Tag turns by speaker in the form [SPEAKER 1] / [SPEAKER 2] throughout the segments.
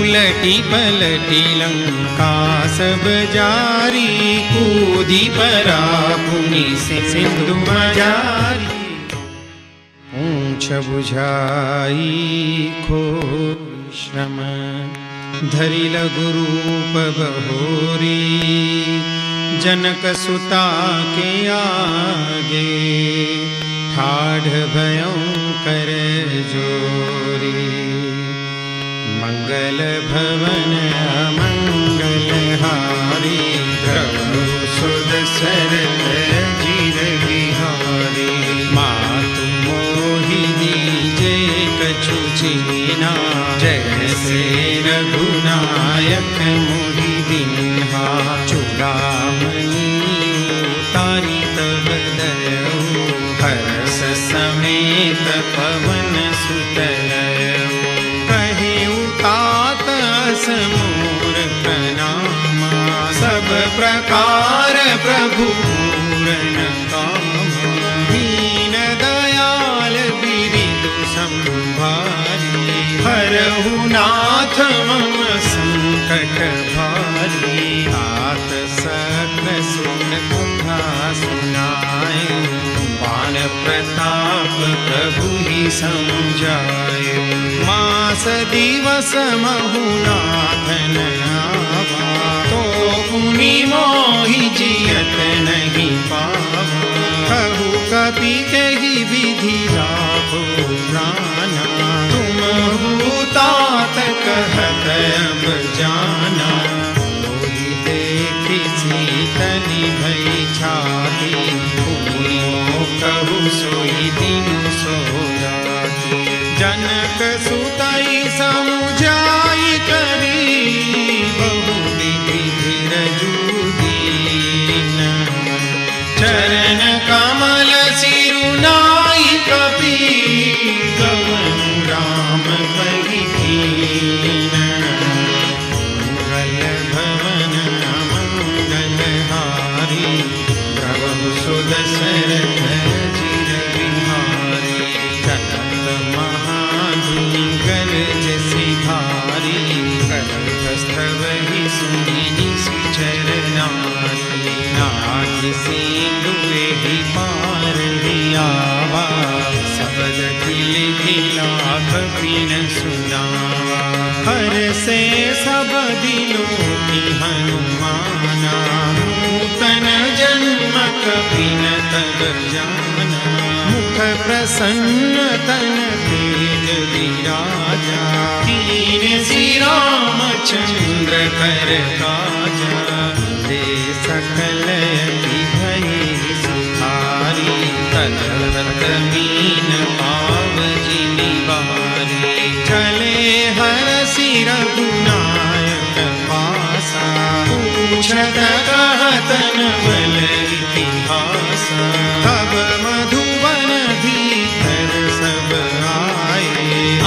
[SPEAKER 1] उलटी पलटी लंका सब जारी, कूदी परा पुनि से सिंधु मजारी। पूंछ बुझाई खोर श्रम, धरि लघु रूप बहोरी। जनक सुता के आगे, ठाढ़ भयंकर जोरी। मंगल भवन अमंगल हारी, प्रभु सुद सरत जीर बिहारी। मातु मोहि दीजे कछु चीना, जैसे रघुनायक मोहि दीन्हा। चूड़ामणि उतारी तब दयऊ, हर्ष समेत पवन सुत लयऊ। कहे उतात समूर प्रणामा, सब प्रकार प्रभु पूरन कामा। दीन दयाल बिरिदु संभारी, हरहु नाथ मम संकट भारी। तात सकल सुख कथा सुनाए, बाण प्रताप प्रभु ही समझाए। मास दिवस महु नाथन आवा, तो पुनि मोहि जियत नहीं पावा। कहु कपि कहि विधि लाभो प्राणा, तुम तात कहत अब जाना। मोहि देखि सीतनि भई छाती, पुनि कहु सोई दिनु सोराती। जनक सुतई समुझाई करी, बहु विधि धीरजु दीन। चरण कमल सिरुनाई कपि, गवन राम कहि कीन। मंगल भवन अमंगल हारी, प्रभु सुद सरथ चिर बिहारी। चलत महाधुनि गरज सिधारी, कंठस्थवहि सुनि निशिचर नारी। नाथ सिंधुहि पार हियावा, सबद खिल खिलाफ बिन सुनावा। हर से सब दिलों की हनुमाना, नूतन जन्म कपि न तब जाना। मुख प्रसन्न तन तेज विराजा, कीन श्री रामचंद्र कर काजा। दे सकल भई सुखारी, तलत मीन पाव जिनि बारी। चले हर सिर रघुनायक पासा, पूछत कहतन बल इतिहासा। तब मधुबन भीतर सब आए,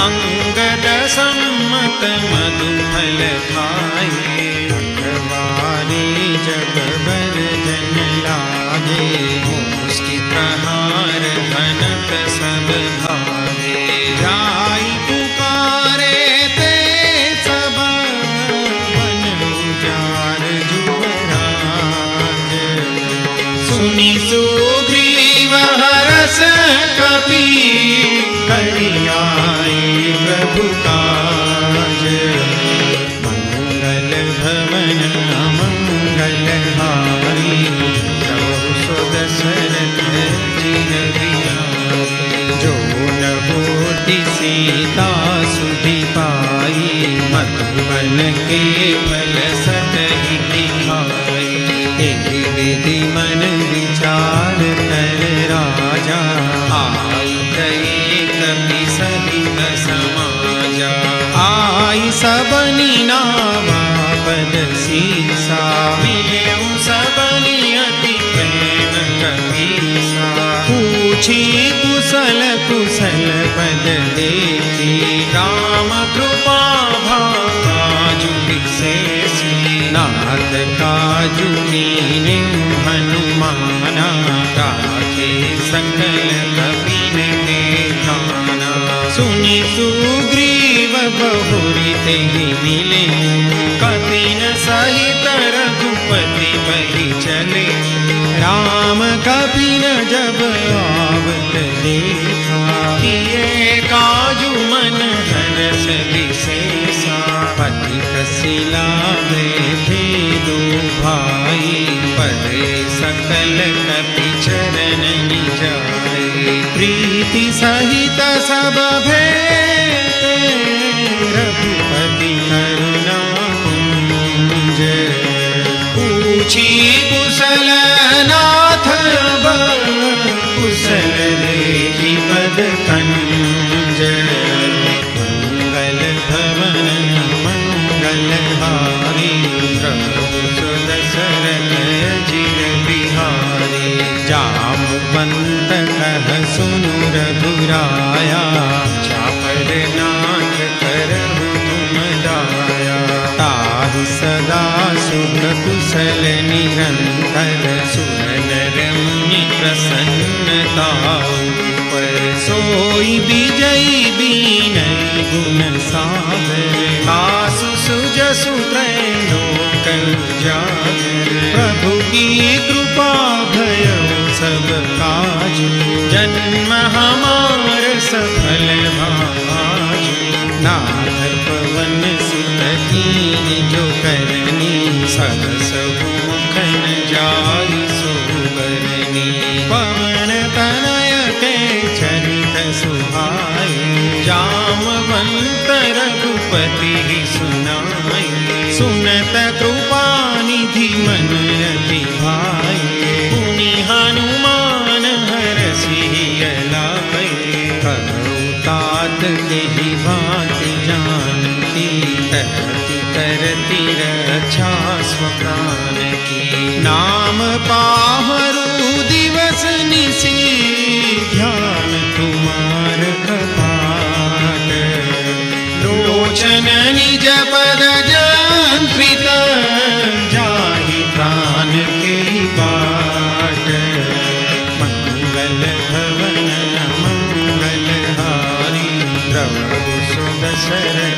[SPEAKER 1] अंगद सम्मत मधु फल खाए। अखबारी जब बर जन लागे, मुष्टि प्रहार घनत सब भावे। जाई पुकारे ते सब, वन उजार जुबराज। सुनि सुग्रीव हरष कपि, करि आए प्रभु काज। मंगल भवन अमंगल हारी, प्रभु सुद सरथ चिर बिहारी। जो न होति सीता सुधि पाई, मधुबन के फल सतहि दिखाई। एहि विधि मन विचार कर राजा, आई गए कपि सहित समाजा। आई सबनि नावा पद सीसा, मिलेउ सबनि अति प्रेम कपीसा। पूछी कुशल कुशल पद देखी, राम कृपा भाजु विशेषी। नाथ काजु कीन्हे हनुमाना, राखे सकल कपिन के ठाना। सुनि सुग्रीव बहुरी ते ही मिले, कपिन सहित रघुपति बही चले। राम कपिन जब आवत देखा, किए काजू मन हरस विशेषा। पति कसिला बैठे दो भाई, परे सकल कपि चरण निजाए। प्रीति सहित सब भेटे, रघुपति करुणा कुंज। पूछी कुशल नाथ कुशल देखी पद कंज। मंगल भवन मंगलहारी, प्रभु सुदशरथ जिर बिहारी। जामवंत कह सुनु रघुराया, चापर नाथ करहु तुम दाया। ताहि सदा सुख कुशल निरंतर, सुर नर मुनि प्रसन्नता पर। सोई विजयी बीनई गुण सागर, आसु सुजसु त्रैलोक उजागर। प्रभु की कृपा भयउ सब काजु, जन्म हमार सफल भाजु। नाथ पवन सुत कीन जो करनी, सहस मुखन जाई सोबरनी। पवन तनय के चरित सुहाई, जामवंत रघुपति सुनाई। सुनत कृपा निधि मन अति भाई, पुनि हनुमान हरषि लाए। कहु तात तेहि भांति जानकी, तरति तरति रक्षा स्वप्राण की। नाम पाहरु दिवस निशि, ध्यान तुम्हार कपाट। लोचन निज पद जंत्रित, जाहि प्राण के बाट। मंगल भवन मंगलहारी, प्रभु सुदशरथ